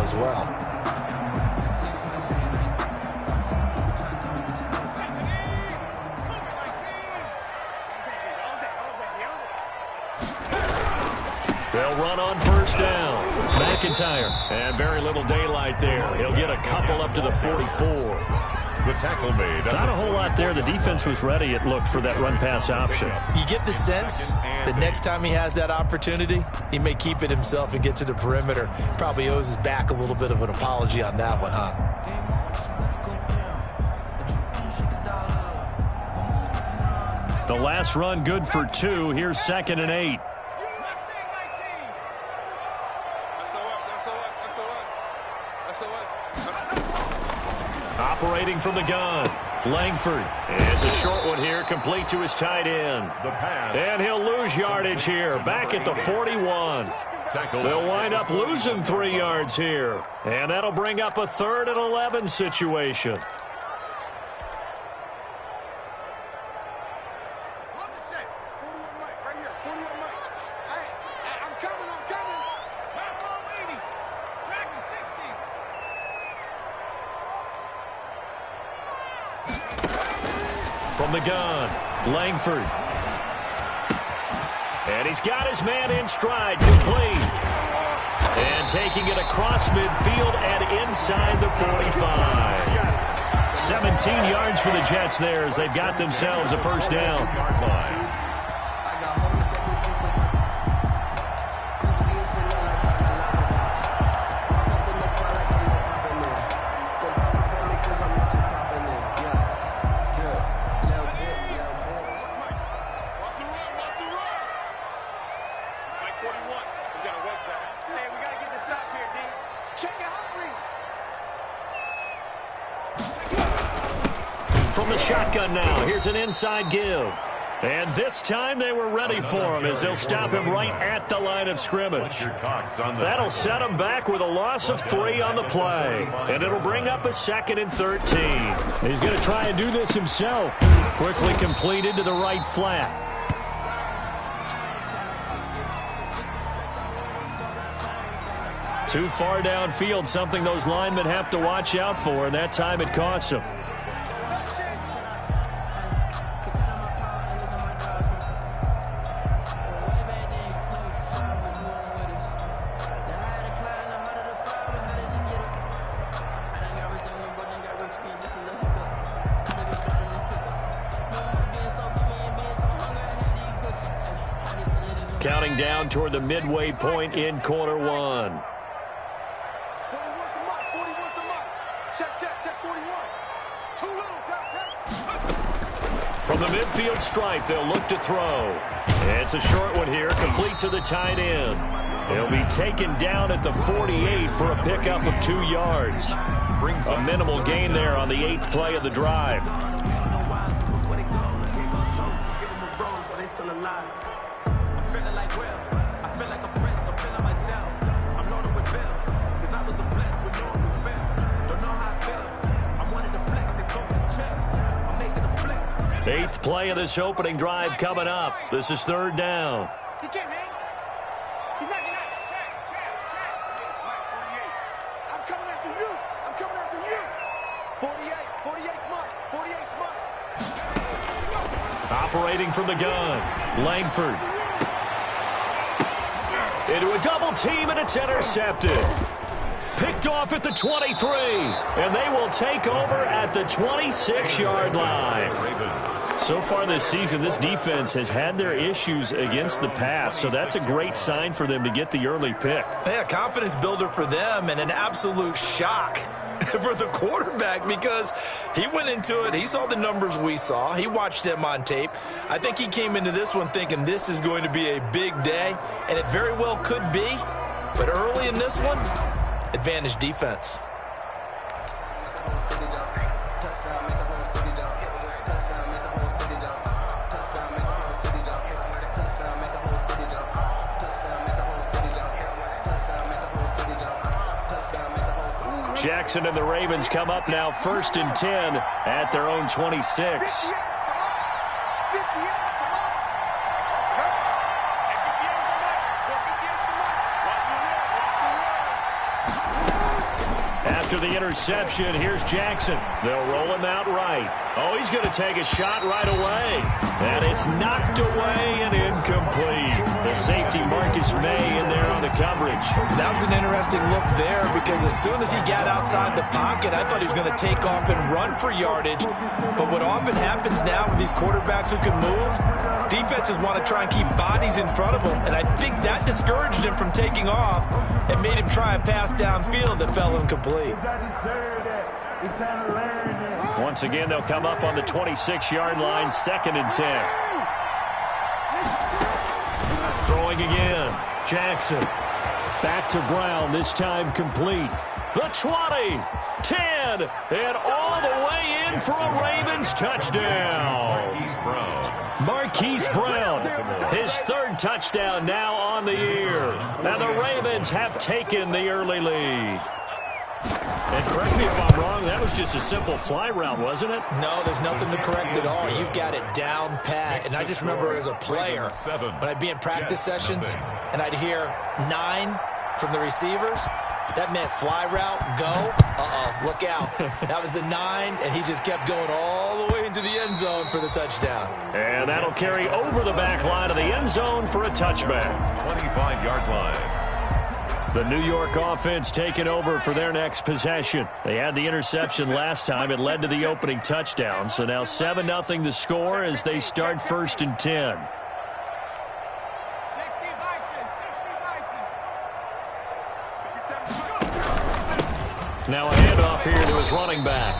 as well. They'll run on first down. McIntyre. And very little daylight there. He'll get a couple up to the 44. The tackle made. Not a whole lot there. The defense was ready, it looked, for that run-pass option. You get the sense that next time he has that opportunity, he may keep it himself and get to the perimeter. Probably owes his back a little bit of an apology on that one, huh? The last run good for 2. Here's 2nd and 8. Operating from the gun, Langford. It's a short one here, complete to his tight end. The pass. And he'll lose yardage here, back at the 41. They'll wind up losing 3 yards here. And that'll bring up a 3rd and 11 situation. From the gun, Langford. And he's got his man in stride, complete. And taking it across midfield and inside the 45. 17 yards for the Jets there as they've got themselves a first down. From the shotgun now, here's an inside give. And this time they were ready for him as they'll stop him right at the line of scrimmage. That'll set him back with a loss of 3 on the play. And it'll bring up a 2nd and 13. He's going to try and do this himself. Quickly completed to the right flat. Too far downfield, something those linemen have to watch out for, and that time it costs them. Counting down toward the midway point in quarter 1. From the midfield stripe, they'll look to throw. It's a short one here, complete to the tight end. He'll be taken down at the 48 for a pickup of 2 yards. A minimal gain there on the 8th play of the drive. Eighth play of this opening drive coming up. This is 3rd down. Operating from the gun, Langford. Into a double team, and it's intercepted. Picked off at the 23, and they will take over at the 26-yard line. So far this season, this defense has had their issues against the pass, so that's a great sign for them to get the early pick. Yeah, confidence builder for them and an absolute shock for the quarterback because he went into it. He saw the numbers we saw. He watched them on tape. I think he came into this one thinking this is going to be a big day, and it very well could be. But early in this one, advantage defense. Jackson and the Ravens come up now 1st and 10 at their own 26. after the interception. Here's Jackson. They'll roll him out right. Oh, he's going to take a shot right away. And it's knocked away and incomplete. The safety Marcus May in there on the coverage. That was an interesting look there because as soon as he got outside the pocket, I thought he was going to take off and run for yardage. But what often happens now with these quarterbacks who can move, defenses want to try and keep bodies in front of them. And I think that discouraged him from taking off and made him try a pass downfield that fell incomplete. Once again, they'll come up on the 26-yard line, 2nd and 10. Throwing again. Jackson. Back to Brown, this time complete. The 20, 10, and all the way in for a Ravens touchdown. Marquise Brown, his 3rd touchdown now on the year. Now the Ravens have taken the early lead. And correct me if I'm wrong, that was just a simple fly route, wasn't it? No, there's nothing to correct at all. You've got it down pat. And I just remember as a player, when I'd be in practice sessions and I'd hear 9 from the receivers, that meant fly route, go. Uh-oh, look out. That was the 9, and he just kept going all the way into the end zone for the touchdown. And that'll carry over the back line of the end zone for a touchback. 25-yard line. The New York offense taking over for their next possession. They had the interception last time. It led to the opening touchdown. So now 7-0 the score as they start 1st and 10. Now a handoff here to his running back.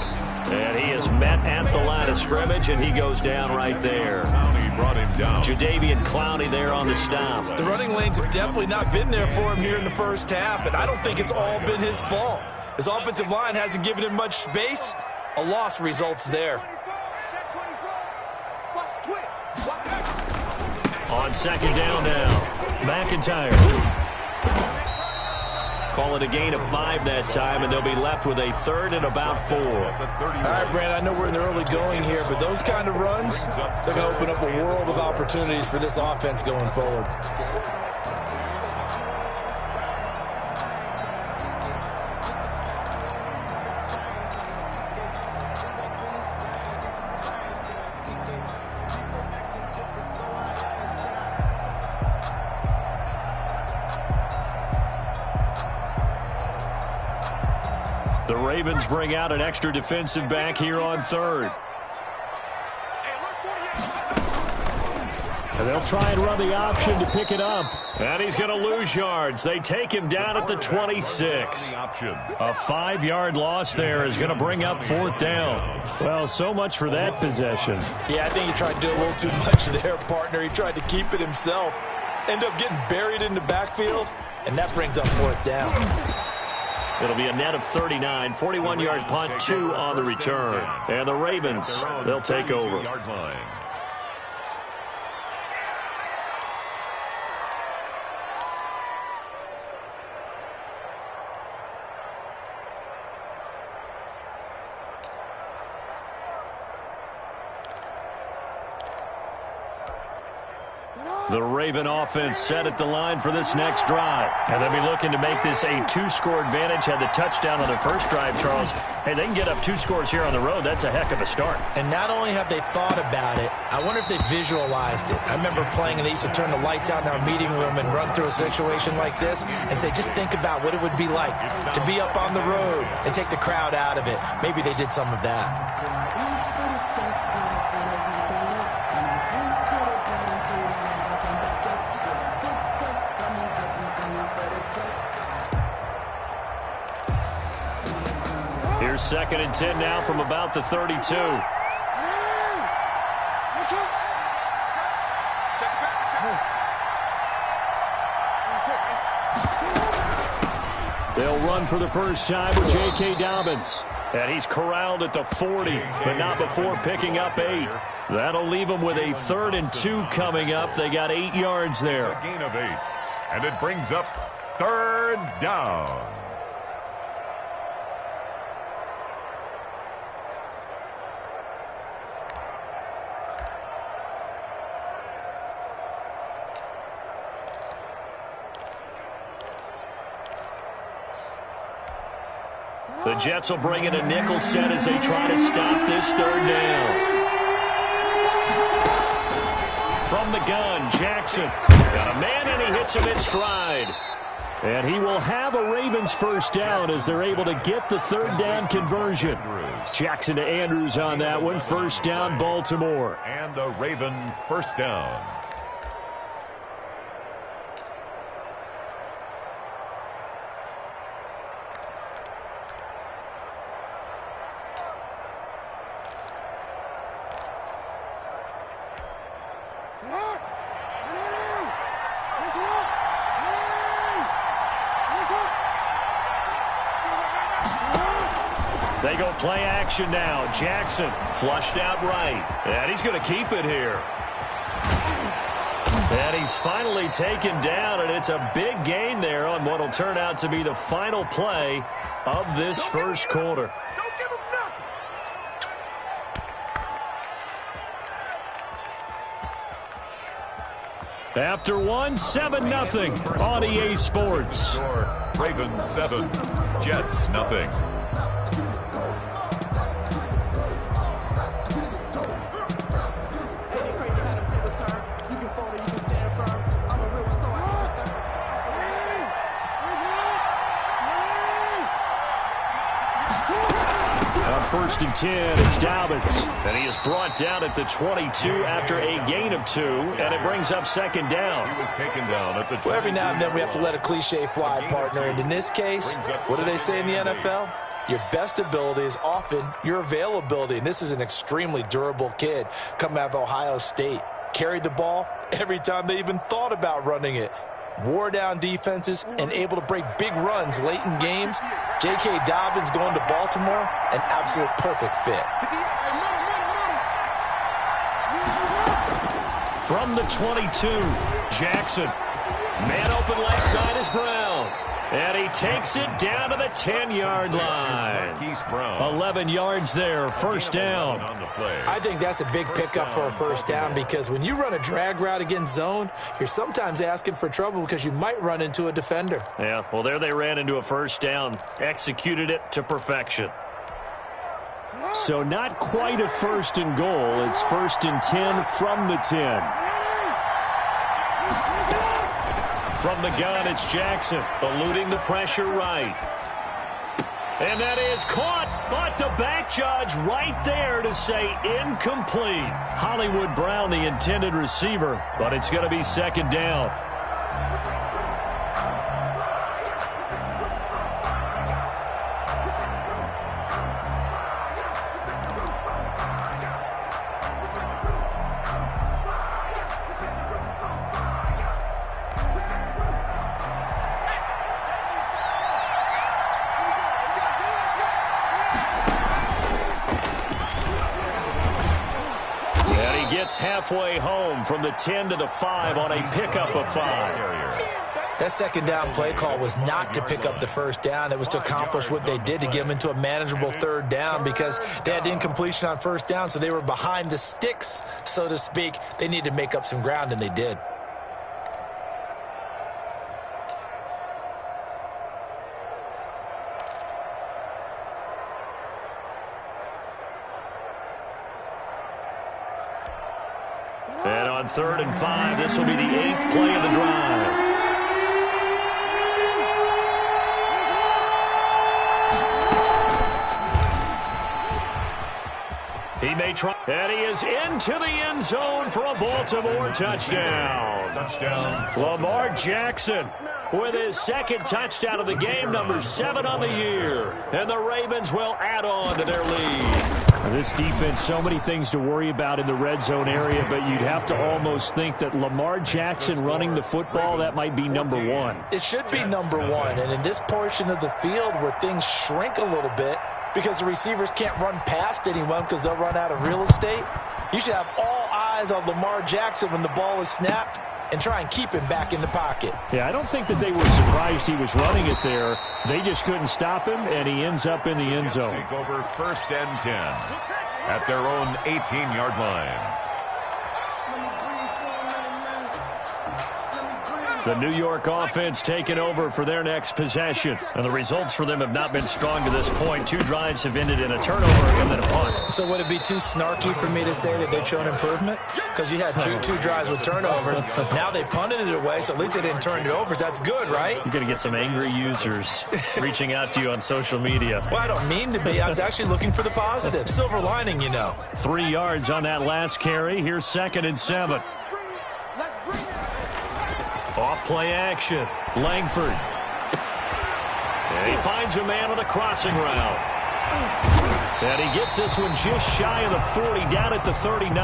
And he is met at the line of scrimmage, and he goes down right there. Clowney brought him down. Jadeveon Clowney there on the stop. The running lanes have definitely not been there for him here in the first half, and I don't think it's all been his fault. His offensive line hasn't given him much space. A loss results there. On 2nd down now, McIntyre. Call it a gain of 5 that time, and they'll be left with a 3rd and about 4. All right, Brand, I know we're in the early going here, but those kind of runs, they're going to open up a world of opportunities for this offense going forward. The Ravens bring out an extra defensive back here on 3rd. And they'll try and run the option to pick it up. And he's going to lose yards. They take him down at the 26. A 5-yard loss there is going to bring up 4th down. Well, so much for that possession. Yeah, I think he tried to do a little too much there, partner. He tried to keep it himself. Ended up getting buried in the backfield, and that brings up 4th down. It'll be a net of 39, 41-yard punt, 2 on the return. And the Ravens, they'll take over. The Raven offense set at the line for this next drive. And they'll be looking to make this a 2-score advantage. Had the touchdown on their first drive, Charles. Hey, they can get up 2 scores here on the road. That's a heck of a start. And not only have they thought about it, I wonder if they visualized it. I remember playing, and they used to turn the lights out in our meeting room and run through a situation like this and say, just think about what it would be like to be up on the road and take the crowd out of it. Maybe they did some of that. Here's 2nd and 10 now from about the 32. They'll run for the first time with J.K. Dobbins. And he's corralled at the 40, but not before picking up 8. That'll leave them with a 3rd and 2 coming up. They got 8 yards there. A gain of 8, and it brings up 3rd down. The Jets will bring in a nickel set as they try to stop this third down. From the gun, Jackson. Got a man, and he hits him in stride. And he will have a Ravens first down as they're able to get the third down conversion. Jackson to Andrews on that one. First down, Baltimore. And a Raven first down. They go play action now. Jackson flushed out right. And he's going to keep it here. And he's finally taken down, and it's a big gain there on what will turn out to be the final play of this first quarter. After one, 7-0 on EA Sports. Ravens 7, Jets nothing. First and 10, it's Dobbins. And he is brought down at the 22 after a gain of 2, and it brings up second down. He was taken down at the 22. Well, every now and then we have to let a cliche fly, partner. And in this case, what do they say in the NFL? Your best ability is often your availability. And this is an extremely durable kid coming out of Ohio State. Carried the ball every time they even thought about running it. Wore down defenses and able to break big runs late in games. J.K. Dobbins going to Baltimore, an absolute perfect fit. From the 22, Jackson. Man open left side is Brown. And he takes it down to the 10-yard line. 11 yards there, first down. I think that's a big pickup for a first down because when you run a drag route against zone, you're sometimes asking for trouble because you might run into a defender. Yeah, well, there they ran into a first down. Executed it to perfection. So not quite a first and goal. It's first and 10 from the 10. From the gun, it's Jackson, eluding the pressure right. And that is caught, but the back judge right there to say incomplete. Hollywood Brown, the intended receiver, but it's going to be second down. Halfway home from the 10 to the 5 on a pickup of 5. That second down play call was not to pick up the first down. It was to accomplish what they did to get them into a manageable third down because they had incompletion on first down, so they were behind the sticks, so to speak. They needed to make up some ground, and they did. And on 3rd and 5, this will be the 8th play of the drive. He may try, and he is into the end zone for a Baltimore touchdown. Lamar Jackson with his second touchdown of the game, number 7 on the year. And the Ravens will add on to their lead. This defense, so many things to worry about in the red zone area, but you'd have to almost think that Lamar Jackson running the football, that might be number 1. It should be number 1, and in this portion of the field where things shrink a little bit because the receivers can't run past anyone because they'll run out of real estate, you should have all eyes on Lamar Jackson when the ball is snapped and try and keep him back in the pocket. Yeah, I don't think that they were surprised he was running it there. They just couldn't stop him, and he ends up in the end zone. Take over 1st and 10 at their own 18-yard line. The New York offense taking over for their next possession. And the results for them have not been strong to this point. 2 drives have ended in a turnover and then a punt. So would it be too snarky for me to say that they've shown improvement? Because you had two drives with turnovers. Now they punted it away, so at least they didn't turn it over. So that's good, right? You're going to get some angry users reaching out to you on social media. Well, I don't mean to be. I was actually looking for the positive. Silver lining, you know. 3 yards on that last carry. Here's 2nd and 7. Off play action. Langford. And he finds a man on the crossing route. And he gets this one just shy of the 40, down at the 39.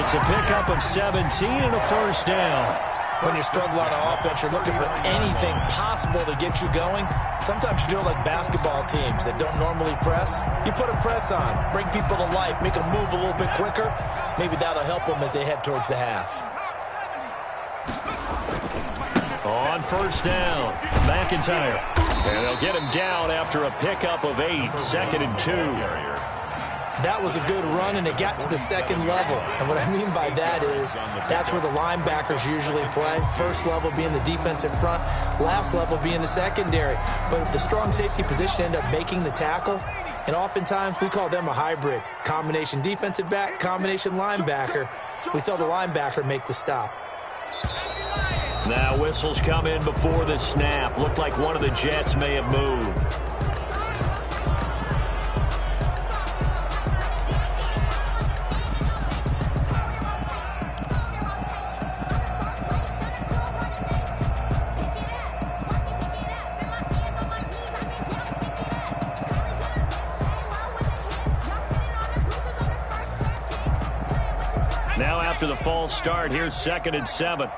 It's a pickup of 17 and a first down. When you struggle on offense, you're looking for anything possible to get you going. Sometimes you do it like basketball teams that don't normally press. You put a press on, bring people to life, make them move a little bit quicker. Maybe that'll help them as they head towards the half. On first down, McIntyre. And they'll get him down after a pickup of 8, 2nd and 2. That was a good run, and it got to the second level. And what I mean by that is that's where the linebackers usually play. First level being the defensive front, last level being the secondary. But the strong safety position ended up making the tackle. And oftentimes we call them a hybrid. Combination defensive back, combination linebacker. We saw the linebacker make the stop. Now whistles come in before the snap. Looked like one of the Jets may have moved. Now after the false start, here's 2nd and 7.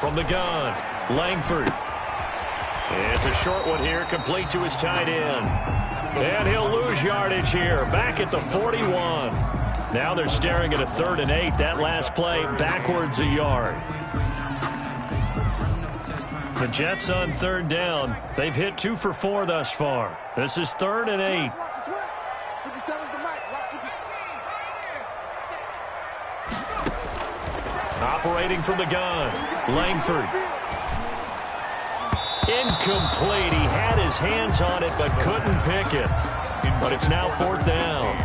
From the gun, Langford. It's a short one here, complete to his tight end. And he'll lose yardage here, back at the 41. Now they're staring at a 3rd and 8. That last play, backwards a yard. The Jets on 3rd down. They've hit 2 for 4 thus far. This is 3rd and 8. Operating from the gun, Langford. Incomplete. He had his hands on it but couldn't pick it. But it's now 4th down.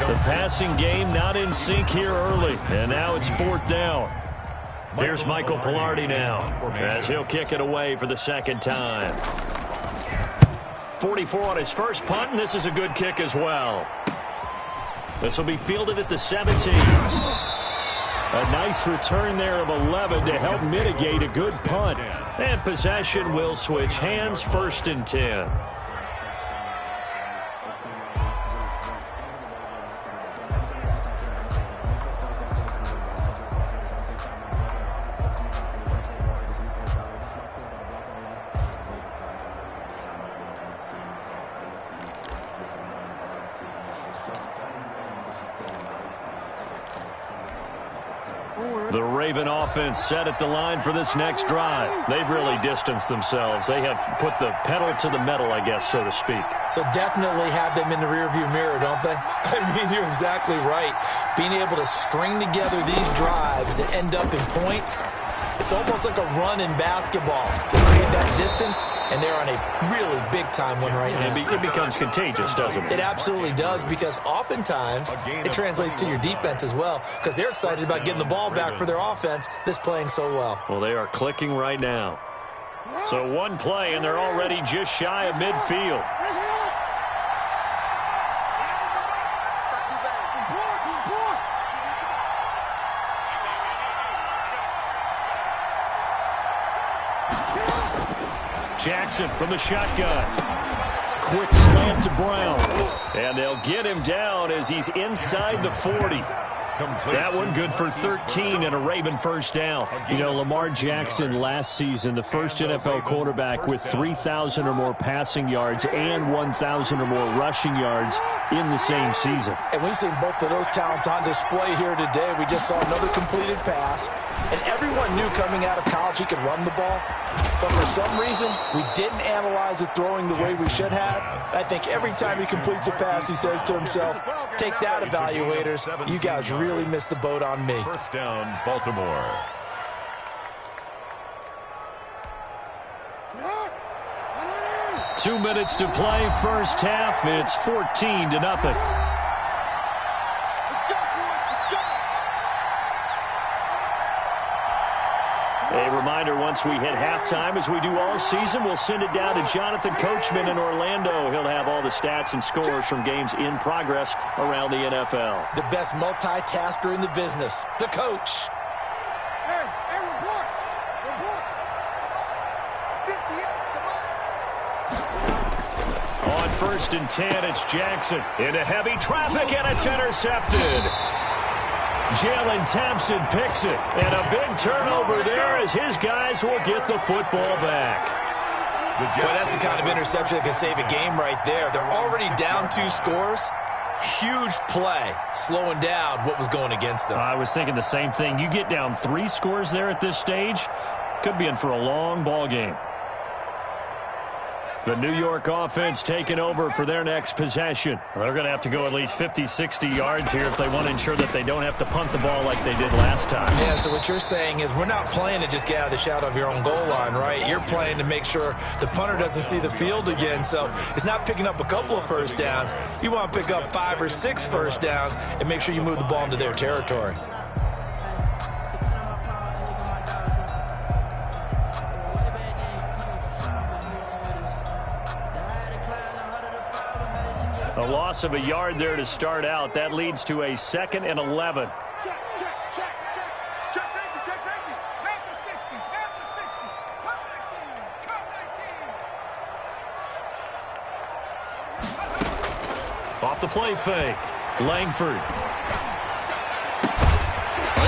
The passing game not in sync here early. And now it's 4th down. Here's Michael Pilardi now as he'll kick it away for the 2nd time. 44 on his first punt, and this is a good kick as well. This will be fielded at the 17. A nice return there of 11 to help mitigate a good punt. And possession will switch hands, 1st and 10. The Raven offense set at the line for this next drive. They've really distanced themselves. They have put the pedal to the metal, I guess, so to speak. So definitely have them in the rearview mirror, don't they? I mean, you're exactly right. Being able to string together these drives that end up in points, it's almost like a run in basketball to create that distance, and they're on a really big-time one right now. It becomes contagious, doesn't it? It absolutely does, because oftentimes it translates to your defense as well, because they're excited about getting the ball back for their offense that's playing so well. Well, they are clicking right now. So one play, and they're already just shy of midfield. Jackson from the shotgun. Quick slant to Brown. And they'll get him down as he's inside the 40. That one good for 13 and a Raven first down. You know, Lamar Jackson last season, the first NFL quarterback with 3,000 or more passing yards and 1,000 or more rushing yards in the same season. And we've seen both of those talents on display here today. We just saw another completed pass. And everyone knew coming out of college he could run the ball. But for some reason, we didn't analyze it throwing the way we should have. I think every time he completes a pass, he says to himself, take that, evaluators. You guys really missed the boat on me. First down, Baltimore. Two minutes to play, first half. It's 14-0. A reminder, once we hit halftime, as we do all season, we'll send it down to Jonathan Coachman in Orlando. He'll have all the stats and scores from games in progress around the NFL. The best multitasker in the business, the coach. Hey, report. On 1st and 10, it's Jackson into heavy traffic, and it's intercepted. Jalen Thompson picks it, and a big turnover there as his guys will get the football back. Boy, that's the kind of interception that can save a game right there. They're already down 2 scores. Huge play, slowing down what was going against them. I was thinking the same thing. You get down 3 scores there at this stage, could be in for a long ball game. The New York offense taking over for their next possession. They're going to have to go at least 50, 60 yards here if they want to ensure that they don't have to punt the ball like they did last time. Yeah, so what you're saying is we're not playing to just get out of the shadow of your own goal line, right? You're playing to make sure the punter doesn't see the field again. So it's not picking up a couple of first downs. You want to pick up 5 or 6 first downs and make sure you move the ball into their territory. A loss of a yard there to start out. That leads to a 2nd and 11. Check safety. Man for 60. Cut 19. Off the play fake. Langford.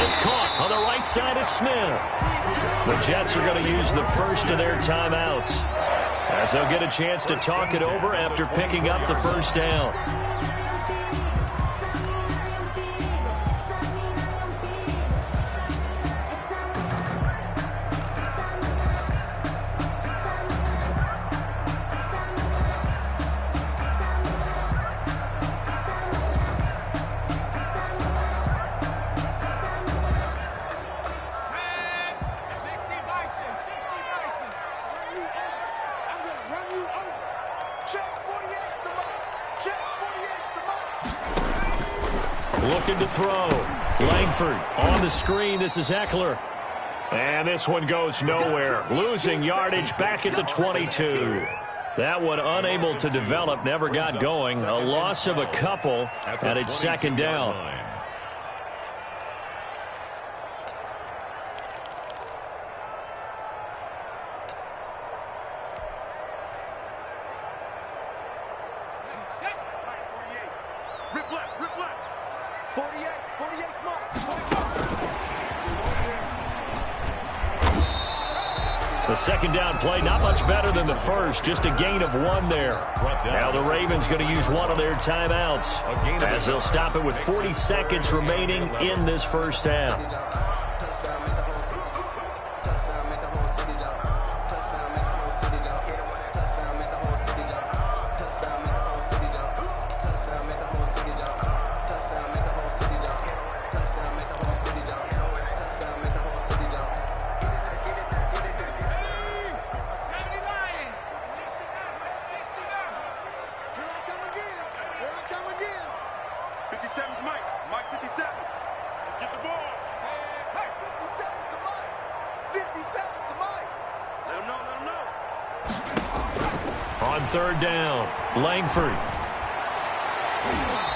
It's caught on the right side at Smith. The Jets are going to use the first of their timeouts, as they'll get a chance to talk it over after picking up the first down. Looking to throw. Langford on the screen. This is Eckler. And this one goes nowhere. Losing yardage back at the 22. That one unable to develop, never got going. A loss of a couple, and it's 2nd down. Rip left. 48 mark. The 2nd down play, not much better than the first, just a gain of 1 there. Now the Ravens going to use one of their timeouts, as they'll stop it with 40 seconds remaining in this first half. On 3rd down, Langford.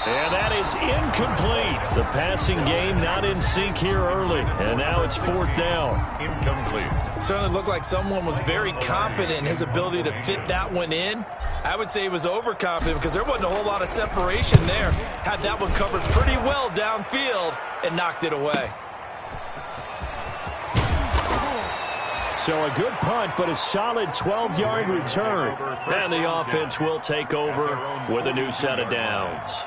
And that is incomplete. The passing game not in sync here early. And now it's 4th down. Incomplete. Certainly looked like someone was very confident in his ability to fit that one in. I would say he was overconfident because there wasn't a whole lot of separation there. Had that one covered pretty well downfield and knocked it away. So a good punt, but a solid 12-yard return. And the offense will take over with a new set of downs.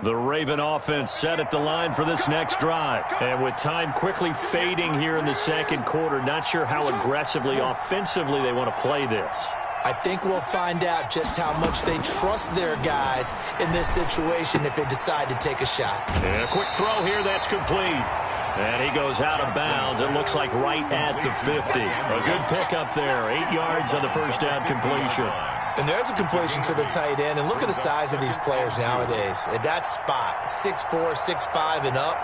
The Raven offense set at the line for this next drive. And with time quickly fading here in the second quarter, not sure how aggressively, offensively they want to play this. I think we'll find out just how much they trust their guys in this situation if they decide to take a shot. And a quick throw here, that's complete. And he goes out of bounds. It looks like right at the 50. A good pickup there. 8 yards on the first down completion. And there's a completion to the tight end. And look at the size of these players nowadays. At that spot, 6'4", 6'5", and up.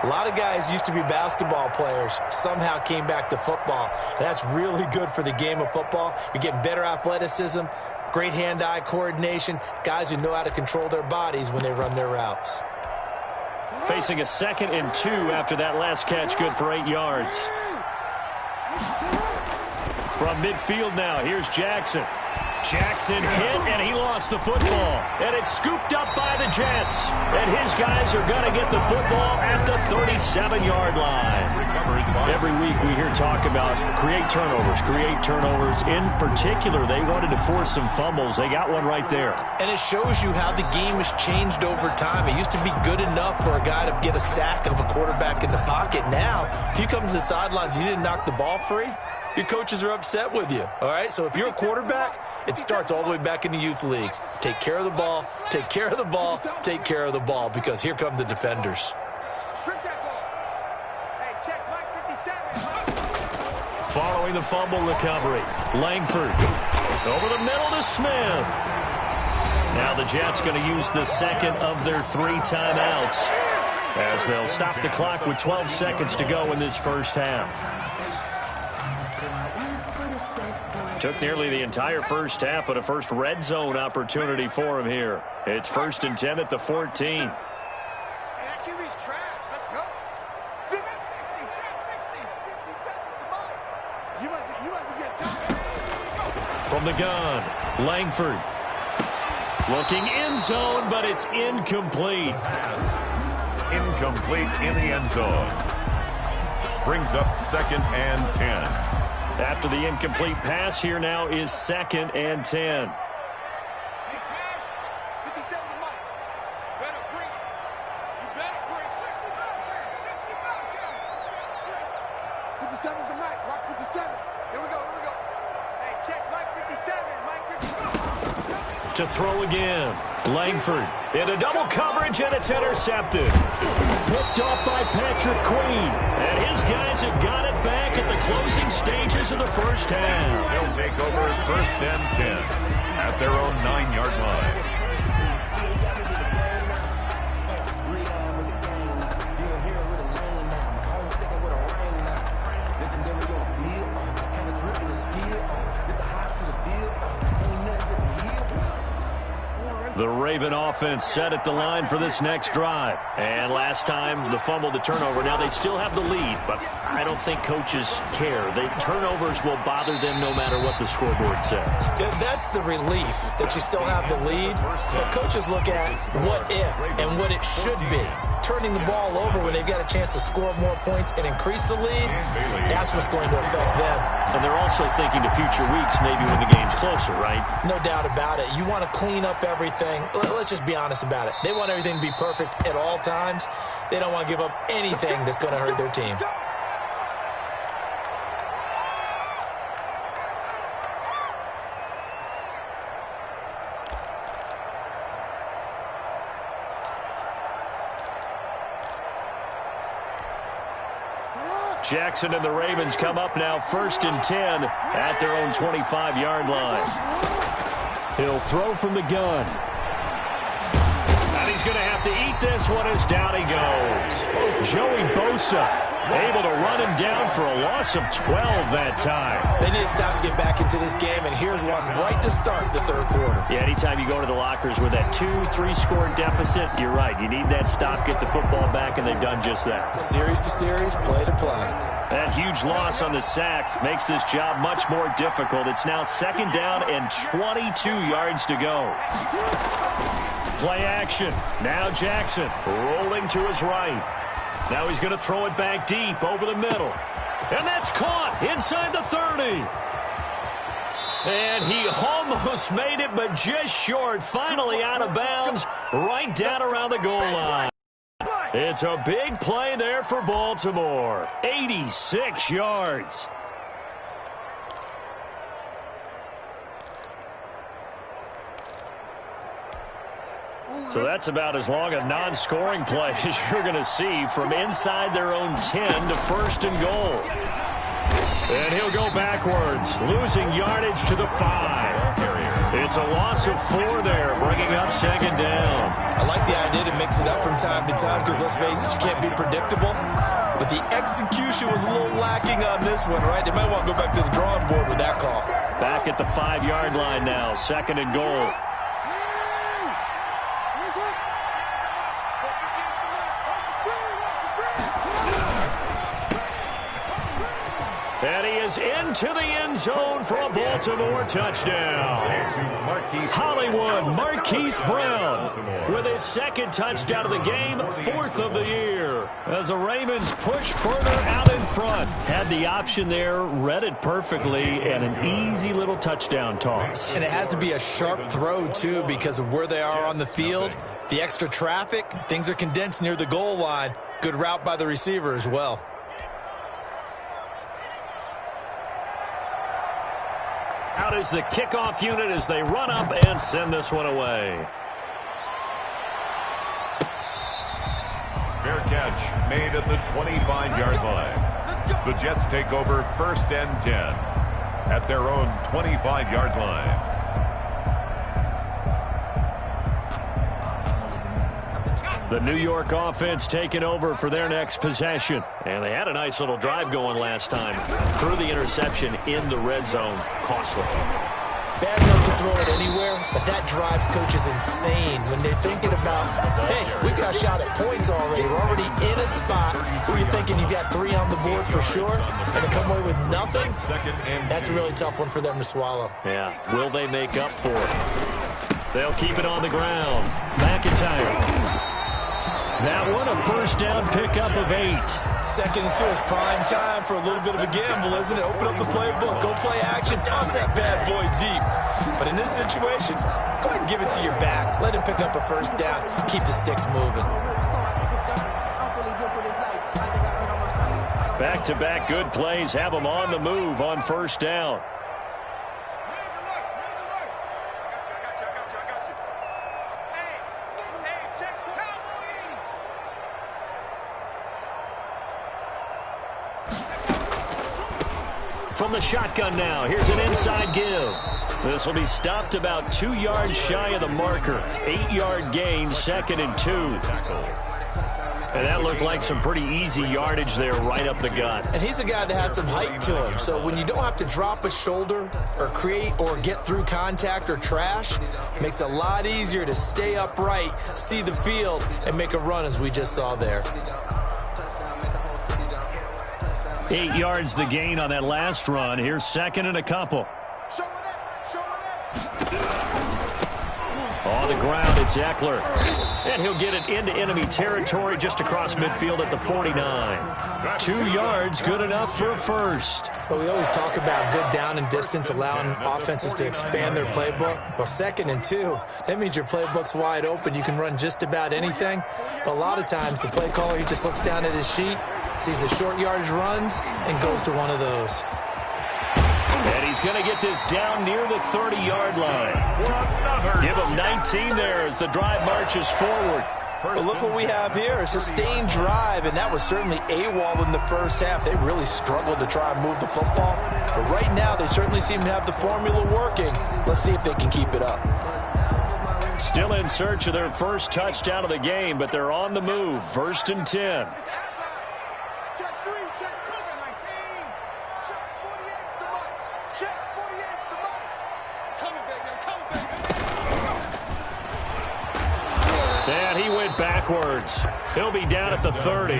A lot of guys used to be basketball players, somehow came back to football. And that's really good for the game of football. You're getting better athleticism, great hand-eye coordination, guys who know how to control their bodies when they run their routes. Facing a 2nd and 2 after that last catch, good for 8 yards. From midfield now, here's Jackson. Jackson hit, and he lost the football. And it's scooped up by the Jets. And his guys are going to get the football at the 37-yard line. Every week we hear talk about create turnovers. In particular, they wanted to force some fumbles. They got one right there. And it shows you how the game has changed over time. It used to be good enough for a guy to get a sack of a quarterback in the pocket. Now, if you come to the sidelines and you didn't knock the ball free, your coaches are upset with you, all right? So if you're a quarterback, it starts all the way back in the youth leagues. Take care of the ball, take care of the ball, take care of the ball, because here come the defenders. Strip that ball. Hey, check Mike 57. Following the fumble recovery, Langford over the middle to Smith. Now the Jets going to use the second of their 3 timeouts as they'll stop the clock with 12 seconds to go in this first half. Took nearly the entire first half, but a first red zone opportunity for him here. It's 1st and 10 at the 14. Hey, that QB's trash. Let's go. 50, 60, 57 to Mike. You must be getting tired. From the gun, Langford. Looking end zone, but it's incomplete. Pass. Incomplete in the end zone. Brings up 2nd and 10. After the incomplete pass, here now is 2nd and 10. Hey, Smash. 57 to Mike. Better bring it. You better bring 60 back here. 60 back here. 57's to Mike. Rock 57. Here we go. Hey, check Mike 57. Mike 57. To throw again, Langford into double coverage, and it's intercepted. Picked off by Patrick Queen, and his guys have got it back at the closing stages of the first half. They'll take over 1st and 10 at their own 9-yard line. The Raven offense set at the line for this next drive. And last time, the fumble, the turnover. Now they still have the lead, but I don't think coaches care. The turnovers will bother them no matter what the scoreboard says. Yeah, that's the relief that you still have the lead. But coaches look at what if and what it should be. Turning the ball over when they've got a chance to score more points and increase the lead, that's what's going to affect them. And they're also thinking to future weeks, maybe when the game's closer, right? No doubt about it. You want to clean up everything. Let's just be honest about it. They want everything to be perfect at all times. They don't want to give up anything that's going to hurt their team. Jackson and the Ravens come up now 1st and 10 at their own 25-yard line. He'll throw from the gun. And he's going to have to eat this one as down he goes. Joey Bosa able to run him down for a loss of 12 that time. They need to stop to get back into this game, and here's one right to start the third quarter. Yeah, anytime you go to the lockers with that 2-3 score deficit, you're right. You need that stop, get the football back, and they've done just that. Series to series, play to play. That huge loss on the sack makes this job much more difficult. It's now 2nd down and 22 yards to go. Play action. Now Jackson rolling to his right. Now he's going to throw it back deep over the middle. And that's caught inside the 30. And he almost made it, but just short. Finally out of bounds, right down around the goal line. It's a big play there for Baltimore. 86 yards. So that's about as long a non-scoring play as you're going to see from inside their own 10 to 1st and goal. And he'll go backwards, losing yardage to the 5. It's a loss of 4 there, bringing up 2nd down. I like the idea to mix it up from time to time because, let's face it, you can't be predictable. But the execution was a little lacking on this one, right? They might want to go back to the drawing board with that call. Back at the 5-yard line now, 2nd and goal. And he is into the end zone for a Baltimore touchdown. Hollywood Marquise Brown with his 2nd touchdown of the game, 4th of the year. As the Ravens push further out in front. Had the option there, read it perfectly, and an easy little touchdown toss. And it has to be a sharp throw, too, because of where they are on the field. The extra traffic, things are condensed near the goal line. Good route by the receiver as well. Out is the kickoff unit as they run up and send this one away. Fair catch made at the 25-yard line. The Jets take over 1st and 10 at their own 25-yard line. The New York offense taking over for their next possession. And they had a nice little drive going last time. Threw the interception in the red zone. Costly. Bad enough to throw it anywhere, but that drives coaches insane when they're thinking about, hey, we got a shot at points already. We're already in a spot where you're thinking you got 3 on the board for sure, and to come away with nothing, that's a really tough one for them to swallow. Yeah, will they make up for it? They'll keep it on the ground. McIntyre. That one, a 1st down pickup of 8. 2nd and 2 is prime time for a little bit of a gamble, isn't it? Open up the playbook, go play action, toss that bad boy deep. But in this situation, go ahead and give it to your back. Let him pick up a 1st down, keep the sticks moving. Back-to-back good plays have them on the move on 1st down. From the shotgun now, here's an inside give. This will be stopped about 2 yards shy of the marker. 8-yard gain, 2nd and 2. And that looked like some pretty easy yardage there right up the gut. And he's a guy that has some height to him. So when you don't have to drop a shoulder or create or get through contact or trash, makes it a lot easier to stay upright, see the field, and make a run as we just saw there. 8 yards the gain on that last run. Here's 2nd and a couple. On the ground, it's Eckler. And he'll get it into enemy territory just across midfield at the 49. 2 yards, good enough for a 1st. Well, we always talk about good down and distance, allowing offenses to expand their playbook. Well, 2nd and 2, that means your playbook's wide open. You can run just about anything. But a lot of times, the play caller, he just looks down at his sheet, sees the short yardage runs, and goes to one of those. And he's going to get this down near the 30-yard line. Give him 19 there as the drive marches forward. Well, look what we have here, a sustained drive, and that was certainly AWOL in the first half. They really struggled to try and move the football, but right now they certainly seem to have the formula working. Let's see if they can keep it up. Still in search of their first touchdown of the game, but they're on the move. 1st and 10. Check 3, check 2, 19. Check 48's the mic. Check 48's the mic. Coming, baby, I'm coming, baby. And he went backwards. He'll be down at the 30.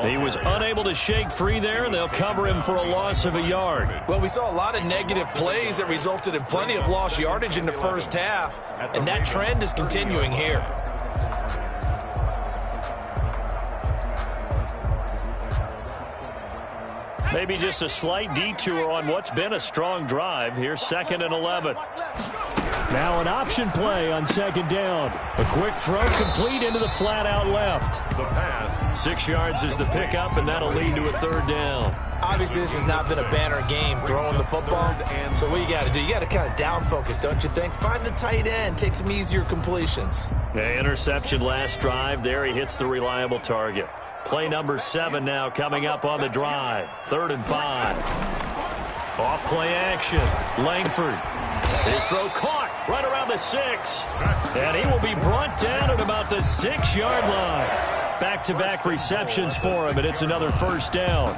He was unable to shake free there, and they'll cover him for a loss of a yard. Well, we saw a lot of negative plays that resulted in plenty of lost yardage in the first half, and that trend is continuing here. Maybe just a slight detour on what's been a strong drive. Here's 2nd and 11. Now an option play on 2nd down. A quick throw complete into the flat out left. The pass. 6 yards is the pickup, and that'll lead to a 3rd down. Obviously, this has not been a banner game throwing the football. So what you got to do, you got to kind of down focus, don't you think? Find the tight end, take some easier completions. The interception last drive. There he hits the reliable target. Play number 7 now coming up on the drive. 3rd and 5. Off play action. Langford. His throw caught right around the 6. And he will be brought down at about the 6-yard line. Back-to-back receptions for him, and it's another 1st down.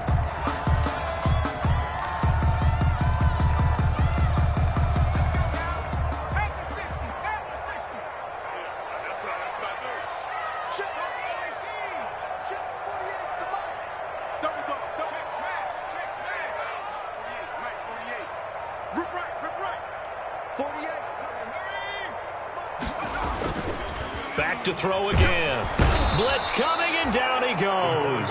Back to throw again. Blitz coming, and down he goes.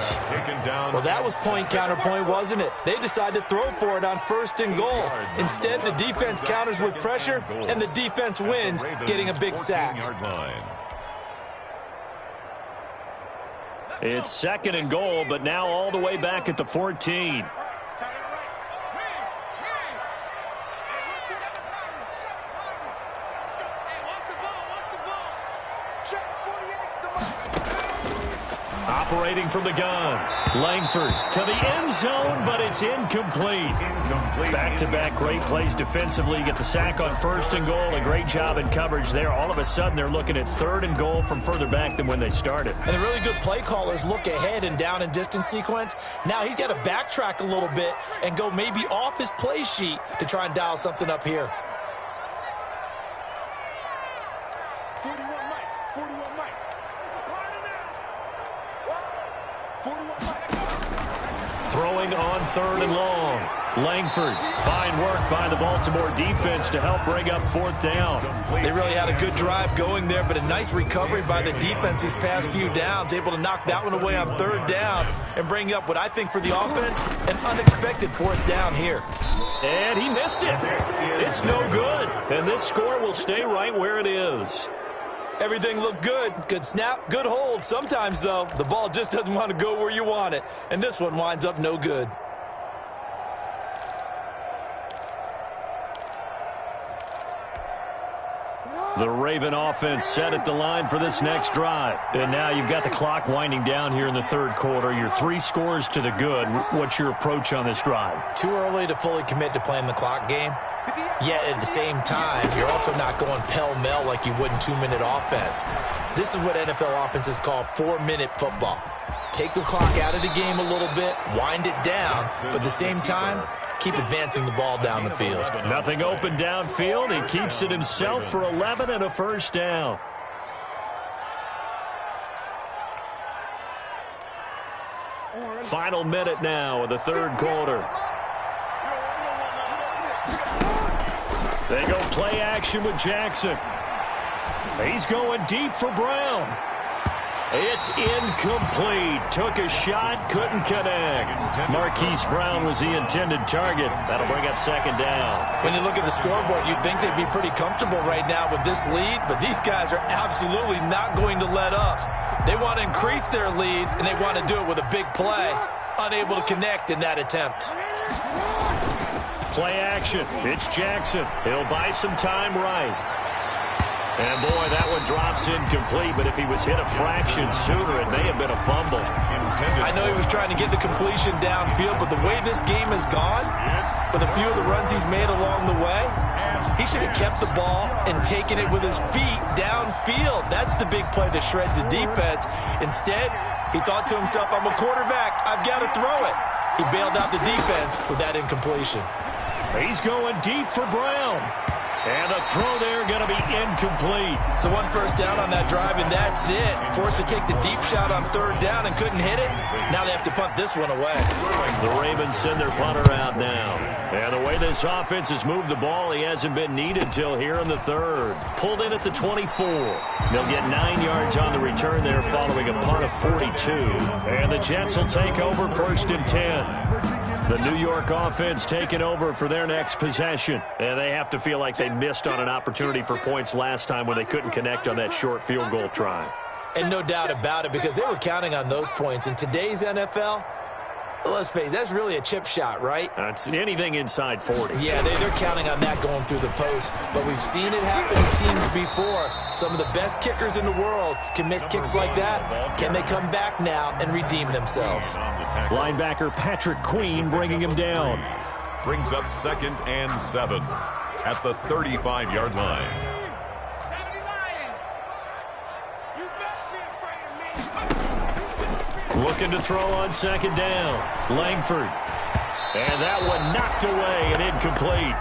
Well, that was point counterpoint, wasn't it? They decided to throw for it on 1st and goal. Instead, the defense counters with pressure, and the defense wins, getting a big sack. It's 2nd and goal, but now all the way back at the 14. Operating from the gun. Langford to the end zone, but it's incomplete. Back-to-back great plays defensively. Get the sack on 1st and goal. A great job in coverage there. All of a sudden, they're looking at 3rd and goal from further back than when they started. And the really good play callers look ahead and down and distance sequence. Now he's got to backtrack a little bit and go maybe off his play sheet to try and dial something up here. 41 Mike, 41 Mike. Throwing on 3rd and long. Langford, fine work by the Baltimore defense to help bring up 4th down. They really had a good drive going there, but a nice recovery by the defense these past few downs, able to knock that one away on 3rd down and bring up what I think for the offense, an unexpected 4th down here. And he missed it. It's no good. And this score will stay right where it is. Everything looked good. Good snap, good hold. Sometimes, though, the ball just doesn't want to go where you want it. And this one winds up no good. The Raven offense set at the line for this next drive. And now you've got the clock winding down here in the 3rd quarter. You're 3 scores to the good. What's your approach on this drive? Too early to fully commit to playing the clock game. Yet at the same time, you're also not going pell-mell like you would in 2-minute offense. This is what NFL offenses call 4-minute football. Take the clock out of the game a little bit, wind it down, but at the same time, keep advancing the ball down the field. Nothing open downfield. He keeps it himself for 11 and a 1st down. Final minute now of the 3rd quarter. They go play action with Jackson. He's going deep for Brown. It's incomplete. Took a shot, couldn't connect. Marquise Brown was the intended target. That'll bring up 2nd down. When you look at the scoreboard, you'd think they'd be pretty comfortable right now with this lead, but these guys are absolutely not going to let up. They want to increase their lead, and they want to do it with a big play. Unable to connect in that attempt. Play action. It's Jackson. He'll buy some time right. And, boy, that one drops incomplete, but if he was hit a fraction sooner, it may have been a fumble. I know he was trying to get the completion downfield, but the way this game has gone, with a few of the runs he's made along the way, he should have kept the ball and taken it with his feet downfield. That's the big play that shreds the defense. Instead, he thought to himself, I'm a quarterback. I've got to throw it. He bailed out the defense with that incompletion. He's going deep for Brown. And the throw there going to be incomplete. So one first down on that drive, and that's it. Forced to take the deep shot on third down and couldn't hit it. Now they have to punt this one away. The Ravens send their punter out now. And the way this offense has moved the ball, he hasn't been needed till here in the third. Pulled in at the 24. They'll get 9 yards on the return there following a punt of 42. And the Jets will take over 1st and 10. The New York offense taking over for their next possession. And they have to feel like they missed on an opportunity for points last time when they couldn't connect on that short field goal try. And no doubt about it, because they were counting on those points. In today's NFL, let's face it, that's really a chip shot, right? That's anything inside 40. Yeah, they're counting on that going through the post. But we've seen it happen to teams before. Some of the best kickers in the world can miss kicks like that. Can they come back now and redeem themselves? Linebacker Patrick Queen bringing him down. Brings up 2nd and 7 at the 35-yard line. Looking to throw on 2nd down. Langford. And that one knocked away and incomplete.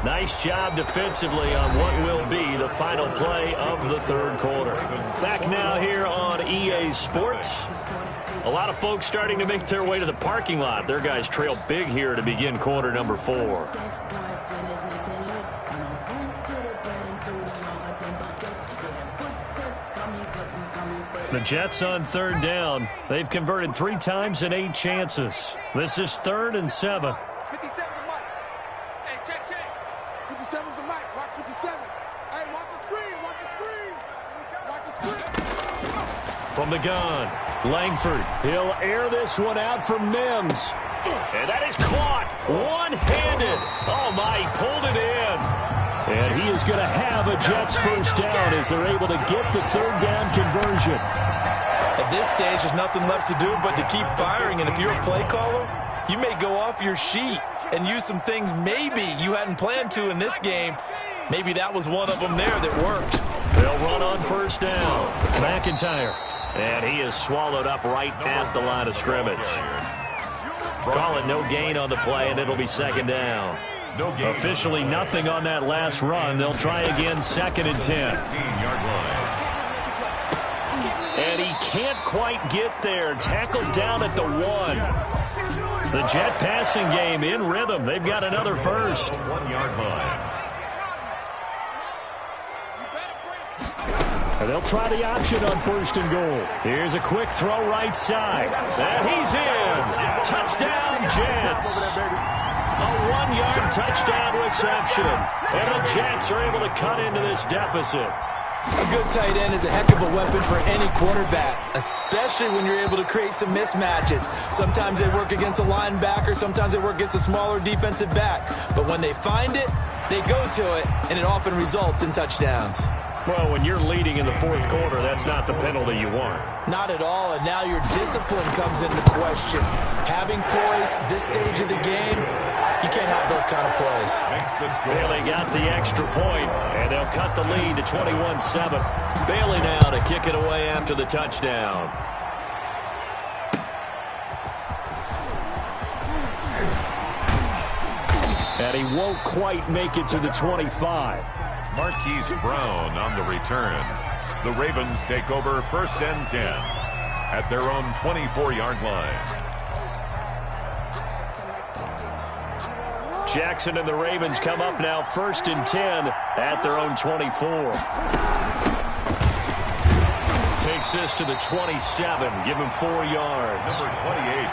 Nice job defensively on what will be the final play of the third quarter. Back now here on EA Sports. A lot of folks starting to make their way to the parking lot. Their guys trail big here to begin quarter number 4. The Jets on 3rd down. They've converted 3 times in 8 chances. This is 3rd and 7. 57's the mic. Hey, check. 57's the mic. Watch 57. Hey, watch the screen. Watch the screen. Watch the screen. From the gun, Langford. He'll air this one out for Mims. And that is caught one-handed. Oh, my, he pulled it in. And he is going to have a Jets first down as they're able to get the 3rd down conversion. At this stage, there's nothing left to do but to keep firing. And if you're a play caller, you may go off your sheet and use some things maybe you hadn't planned to in this game. Maybe that was one of them there that worked. They'll run on 1st down. McIntyre. And he is swallowed up right at the line of scrimmage. Call it no gain on the play, and it'll be 2nd down. Officially nothing on that last run. They'll try again 2nd and 10. And he can't quite get there. Tackled down at the 1. The Jet passing game in rhythm. They've got another first. 1-yard line. And they'll try the option on 1st and goal. Here's a quick throw right side. And he's in. Touchdown, Jets. A 1-yard touchdown reception. And the Jets are able to cut into this deficit. A good tight end is a heck of a weapon for any quarterback, especially when you're able to create some mismatches. Sometimes they work against a linebacker, sometimes they work against a smaller defensive back. But when they find it, they go to it, and it often results in touchdowns. Well, when you're leading in the 4th quarter, that's not the penalty you want. Not at all, and now your discipline comes into question. Having poise this stage of the game, you can't have those kind of plays. Well, they got the extra point, and they'll cut the lead to 21-7. Bailey now to kick it away after the touchdown. And he won't quite make it to the 25. Marquise Brown on the return. The Ravens take over 1st and 10 at their own 24-yard line. Jackson and the Ravens come up now 1st and 10 at their own 24. Takes this to the 27. Give him 4 yards. Number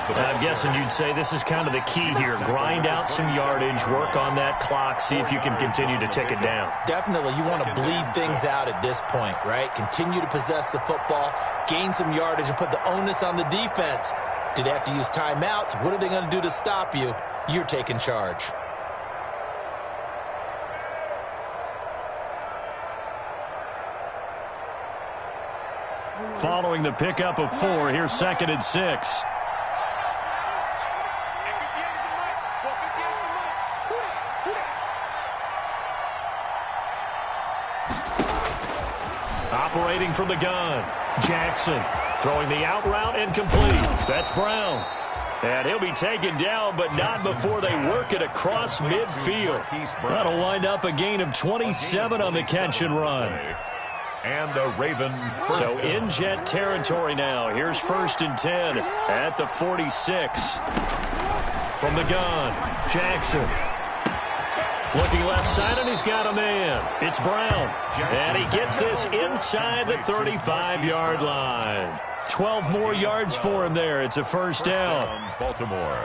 28. I'm guessing you'd say this is kind of the key here. Grind out some yardage, work on that clock, see if you can continue to tick it down. Definitely, you want to bleed things out at this point, right? Continue to possess the football, gain some yardage, and put the onus on the defense. Do they have to use timeouts? What are they going to do to stop you? You're taking charge. Following the pickup of 4, here's 2nd and 6. Operating from the gun, Jackson throwing the out route incomplete. That's Brown. And he'll be taken down, but not before they work it across midfield. That'll wind up a gain of 27 on the catch and run. And a Raven. So in Jet territory now. Here's 1st and 10 at the 46. From the gun, Jackson. Looking left side, and he's got a man. It's Brown. And he gets this inside the 35-yard line. 12 more yards for him there. It's a first down. Baltimore.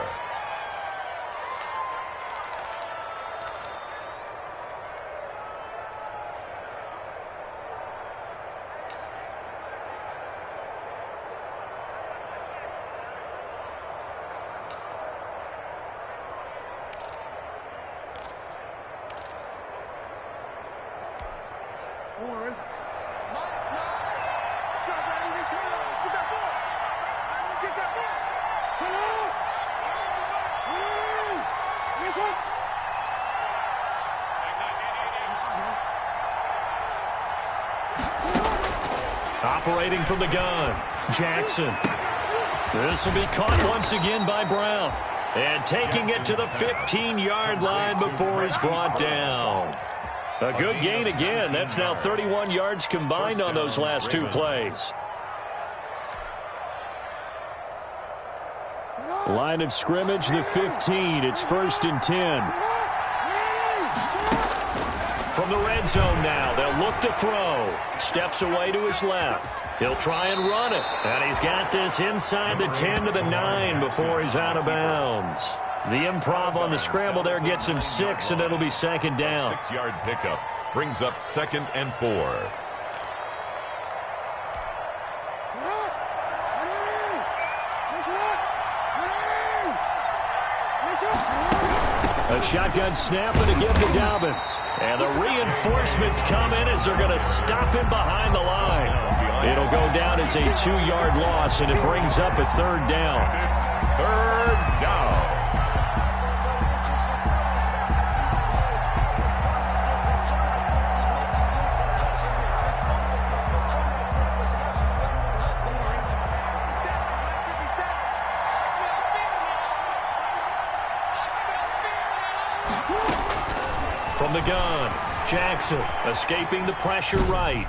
Operating from the gun, Jackson. This will be caught once again by Brown. And taking it to the 15-yard line before he's brought down. A good gain again. That's now 31 yards combined on those last 2 plays. Line of scrimmage, the 15. It's 1st and 10. From the red zone now, they'll look to throw. Steps away to his left. He'll try and run it. And he's got this inside the 10 to the 9 before he's out of bounds. The improv on the scramble there gets him 6, and it'll be 2nd down. 6-yard pickup brings up 2nd and 4. A shotgun snap and a give to Dobbins. And the reinforcements come in as they're going to stop him behind the line. It'll go down as a 2-yard loss, and it brings up a 3rd down. It's 3rd down. From the gun, Jackson escaping the pressure right.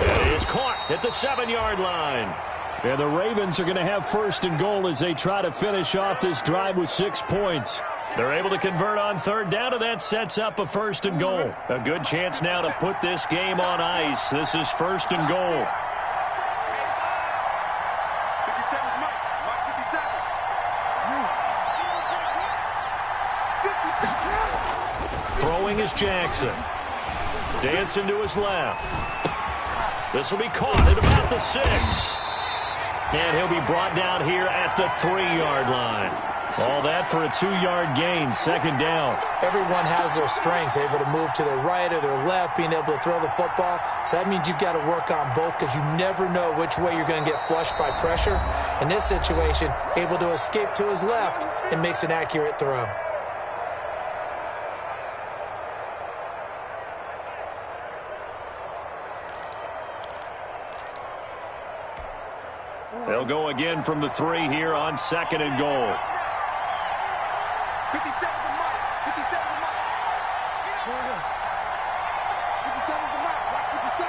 And it's caught at the 7-yard line. And the Ravens are going to have 1st and goal as they try to finish off this drive with 6 points. They're able to convert on 3rd down, and that sets up a 1st and goal. A good chance now to put this game on ice. This is 1st and goal. Throwing is Jackson. Dancing to his left. This will be caught at about the 6. And he'll be brought down here at the 3-yard line. All that for a 2-yard gain, 2nd down. Everyone has their strengths, able to move to their right or their left, being able to throw the football. So that means you've got to work on both because you never know which way you're going to get flushed by pressure. In this situation, able to escape to his left and makes an accurate throw. They'll go again from the 3 here on 2nd and goal. 57 to Mike. 57 to Mike. 57 to Mike. Watch 57.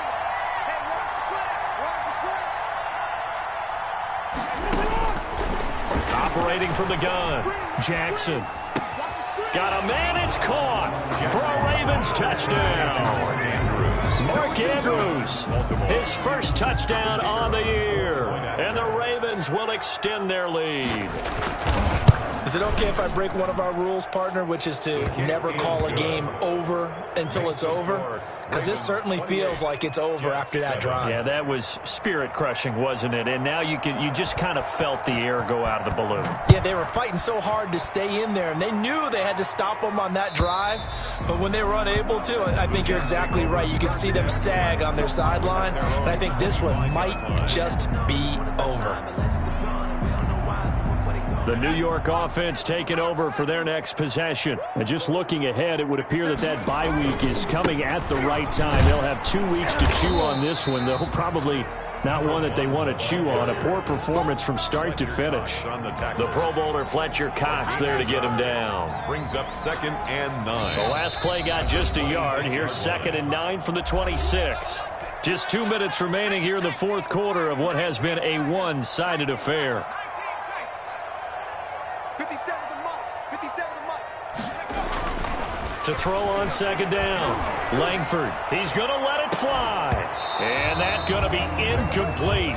Hey, watch the slant. Watch the slant. Operating from the gun, Jackson. Got a man, it's caught for a Ravens touchdown. Mark Andrews, his first touchdown on the year. And the Ravens will extend their lead. Is it okay if I break one of our rules, partner, which is to never call a game over until it's over? Because this certainly feels like it's over after that drive. Yeah, that was spirit-crushing, wasn't it? And now you just kind of felt the air go out of the balloon. Yeah, they were fighting so hard to stay in there, and they knew they had to stop them on that drive. But when they were unable to, I think you're exactly right. You could see them sag on their sideline, and I think this one might just be over. The New York offense taking over for their next possession. And just looking ahead, it would appear that bye week is coming at the right time. They'll have 2 weeks to chew on this one, though probably not one that they want to chew on. A poor performance from start to finish. The Pro Bowler Fletcher Cox there to get him down. Brings up 2nd and 9. The last play got just a yard. Here's 2nd and 9 from the 26. Just 2 minutes remaining here in the fourth quarter of what has been a one-sided affair. To throw on 2nd down. Langford, he's going to let it fly. And that's going to be incomplete.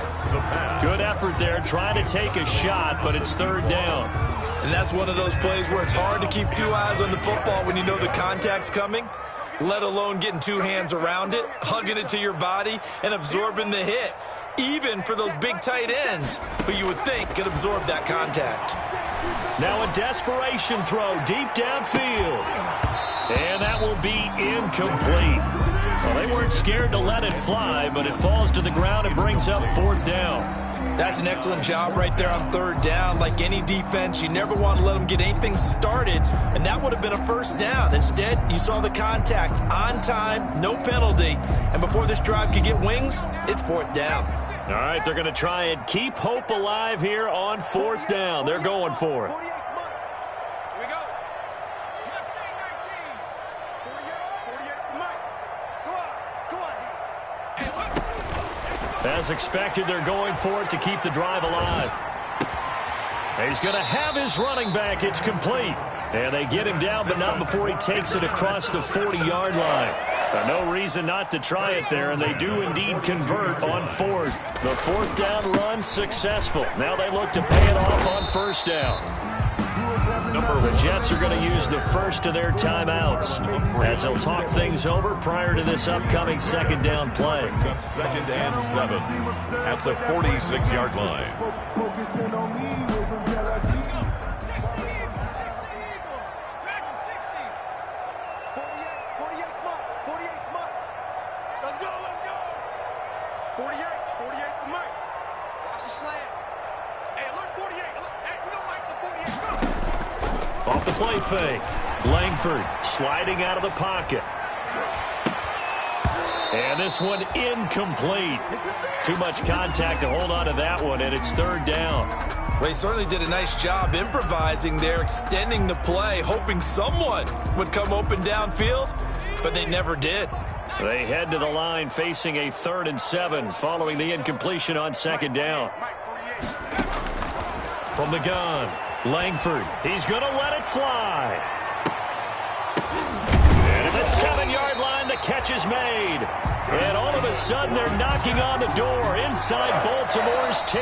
Good effort there trying to take a shot, but it's 3rd down. And that's one of those plays where it's hard to keep 2 eyes on the football when you know the contact's coming, let alone getting 2 hands around it, hugging it to your body, and absorbing the hit, even for those big tight ends who you would think could absorb that contact. Now a desperation throw deep downfield. And that will be incomplete. Well, they weren't scared to let it fly, but it falls to the ground and brings up 4th down. That's an excellent job right there on 3rd down. Like any defense, you never want to let them get anything started, and that would have been a 1st down. Instead, you saw the contact on time, no penalty, and before this drive could get wings, it's 4th down. All right, they're going to try and keep hope alive here on 4th down. They're going for it. As expected, they're going for it to keep the drive alive. He's going to have his running back. It's complete. And they get him down, but not before he takes it across the 40-yard line. No reason not to try it there, and they do indeed convert on 4th. The 4th down run successful. Now they look to pay it off on 1st down. The Jets are going to use the first of their timeouts as they'll talk things over prior to this upcoming 2nd down play. 2nd and 7 at the 46-yard line. Let's go. 48 for Mike. Watch the slant. Hey, look, 48. Hey, we don't like the 48. Off the play fake. Langford sliding out of the pocket. And this one incomplete. Too much contact to hold on to that one, and it's 3rd down. Well, he certainly did a nice job improvising there, extending the play, hoping someone would come open downfield, but they never did. They head to the line facing a 3rd and 7 following the incompletion on 2nd down. From the gun, Langford, he's going to let it fly. And at the 7-yard line, the catch is made. And all of a sudden, they're knocking on the door inside Baltimore's 10.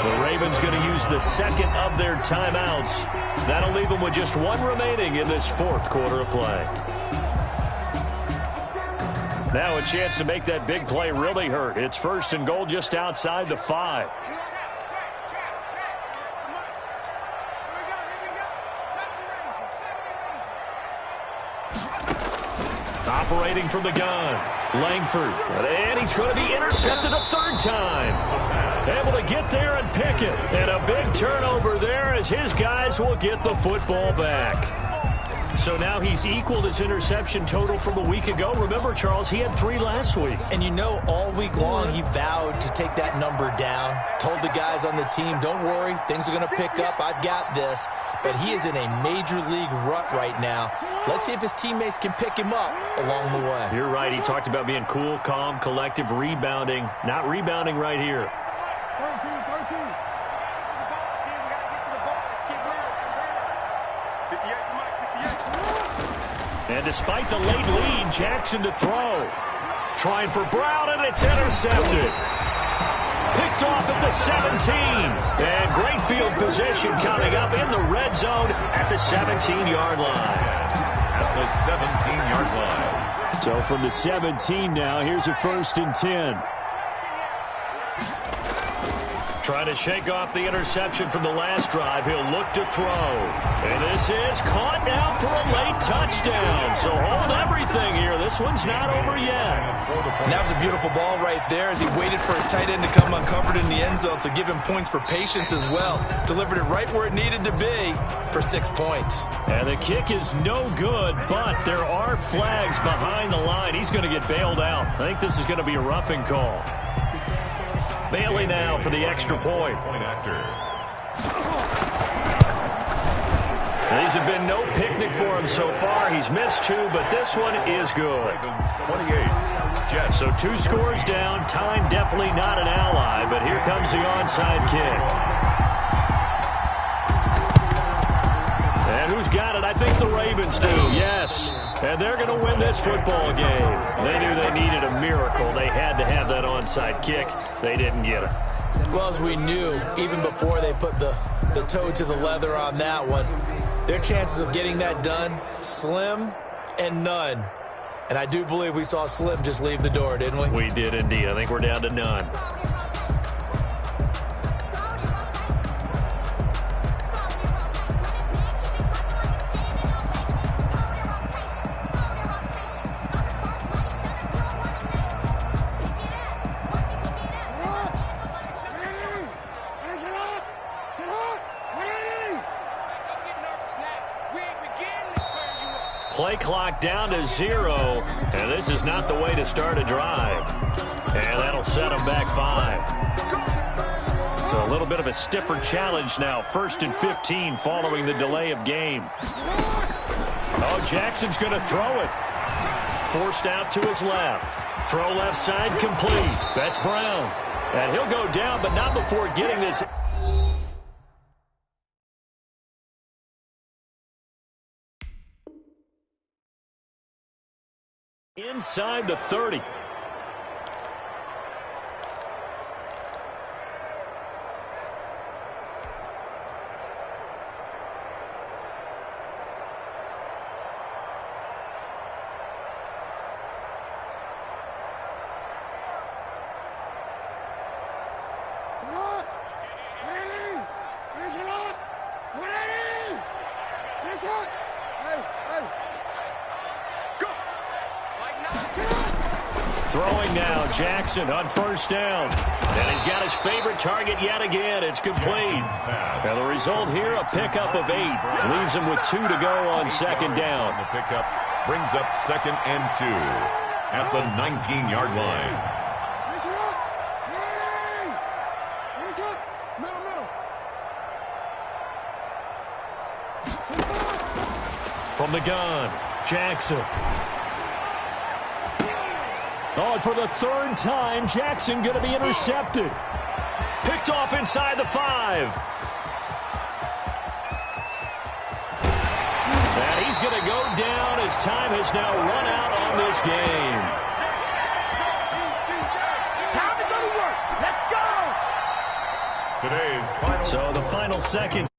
The Ravens going to use the 2nd of their timeouts. That'll leave them with just 1 remaining in this 4th quarter of play. Now a chance to make that big play really hurt. It's 1st and goal just outside the 5. Operating from the gun, Langford, and he's going to be intercepted a 3rd time. Able to get there and pick it, and a big turnover there as his guys will get the football back. So now he's equaled his interception total from a week ago. Remember, Charles, he had 3 last week. And you know, all week long he vowed to take that number down. Told the guys on the team, don't worry, things are going to pick up. I've got this. But he is in a major league rut right now. Let's see if his teammates can pick him up along the way. You're right. He talked about being cool, calm, collective, rebounding. Not rebounding right here. 13. And despite the late lead, Jackson to throw. Trying for Brown, and it's intercepted. Picked off at the 17. And great field position coming up in the red zone at the 17-yard line. At the 17-yard line. So from the 17 now, here's a 1st and 10. Trying to shake off the interception from the last drive. He'll look to throw. And this is caught now for a late touchdown. So hold everything here. This one's not over yet. And that was a beautiful ball right there as he waited for his tight end to come uncovered in the end zone. So give him points for patience as well. Delivered it right where it needed to be for 6 points. And the kick is no good, but there are flags behind the line. He's going to get bailed out. I think this is going to be a roughing call. Bailey now for the extra point. These have been no picnic for him so far. He's missed 2, but this one is good. 28. Jets. So 2 scores down. Time definitely not an ally, but here comes the onside kick. And who's got it? I think the Ravens do, yes. And they're going to win this football game. They knew they needed a miracle. They had to have that onside kick. They didn't get it. Well, as we knew, even before they put the toe to the leather on that one, their chances of getting that done, slim and none. And I do believe we saw Slim just leave the door, didn't we? We did indeed. I think we're down to none. Play clock down to 0, and this is not the way to start a drive. And that'll set them back 5. So a little bit of a stiffer challenge now. 1st and 15 following the delay of game. Oh, Jackson's going to throw it. Forced out to his left. Throw left side complete. That's Brown. And he'll go down, but not before getting this. Inside the 30. Throwing now, Jackson on 1st down. And he's got his favorite target yet again. It's complete. And the result here, a pickup of 8. Leaves him with 2 to go on 2nd down. The pickup brings up 2nd and 2 at the 19-yard line. From the gun, Jackson. Oh, and for the 3rd time, Jackson going to be intercepted. Picked off inside the 5. And he's going to go down as time has now run out on this game. Time to go to work. Let's go. Today's final. So the final seconds.